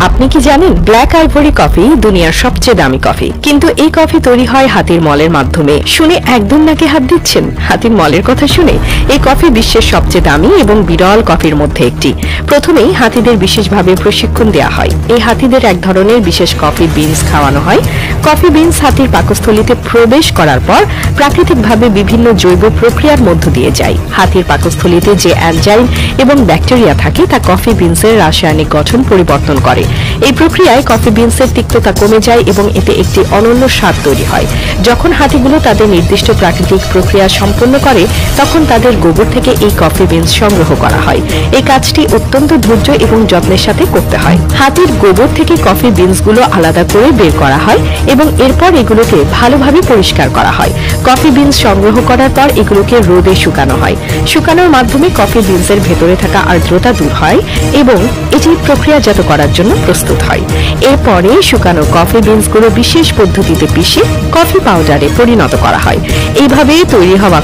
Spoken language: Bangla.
আপনি কি জানেন ব্ল্যাক আইভরি কফি দুনিয়ার সবচেয়ে দামি কফি, কিন্তু এই কফি তৈরি হয় হাতির মলের মাধ্যমে। শুনে একদম নাকে হাত দিচ্ছেন? হাতির মলের কথা শুনে? এই কফি বিশ্বের সবচেয়ে দামি এবং বিরল কফির মধ্যে একটি। প্রথমেই হাতিদের বিশেষভাবে প্রশিক্ষণ দেওয়া হয়। এই হাতিদের এক ধরনের বিশেষ কফি বিনস খাওয়ানো হয়। কফি বিনস হাতির পাকস্থলীতে প্রবেশ করার পর প্রাকৃতিকভাবে বিভিন্ন জৈব প্রক্রিয়ার মধ্য দিয়ে যায়। হাতির পাকস্থলীতে যে এনজাইম এবং ব্যাকটেরিয়া থাকে তা কফি বিনসের রাসায়নিক গঠন পরিবর্তন করে। এই প্রক্রিয়ায় কফি বিনসের তিক্ততা কমে যায় এবং এতে একটি অনন্য স্বাদ তৈরি হয়। যখন হাতিগুলো তাদের নির্দিষ্ট প্রাকৃতিক প্রক্রিয়া সম্পন্ন করে তখন তাদের গোবর থেকে এই কফি বিনস সংগ্রহ করা হয়। এই কাজটি অত্যন্ত ধৈর্য এবং যত্নের সাথে করতে হয়। হাতির গোবর থেকে কফি বিনসগুলো আলাদা করে বের করা হয় এবং এরপর এগুলোকে ভালোভাবে পরিষ্কার করা হয়। কফি বিনস সংগ্রহ করার পর এগুলোকে রোদে শুকানো হয়। শুকানোর মাধ্যমে কফি বিনসের ভেতরে থাকা আর্দ্রতা দূর হয় এবং এটি প্রক্রিয়াজাত করার জন্য প্রস্তুত হয়। এরপরে শুকানো কফি বিনসগুলো বিশেষ পদ্ধতিতে পিষে কফি পাউডারে পরিণত করা হয়। এইভাবে তৈরি হওয়া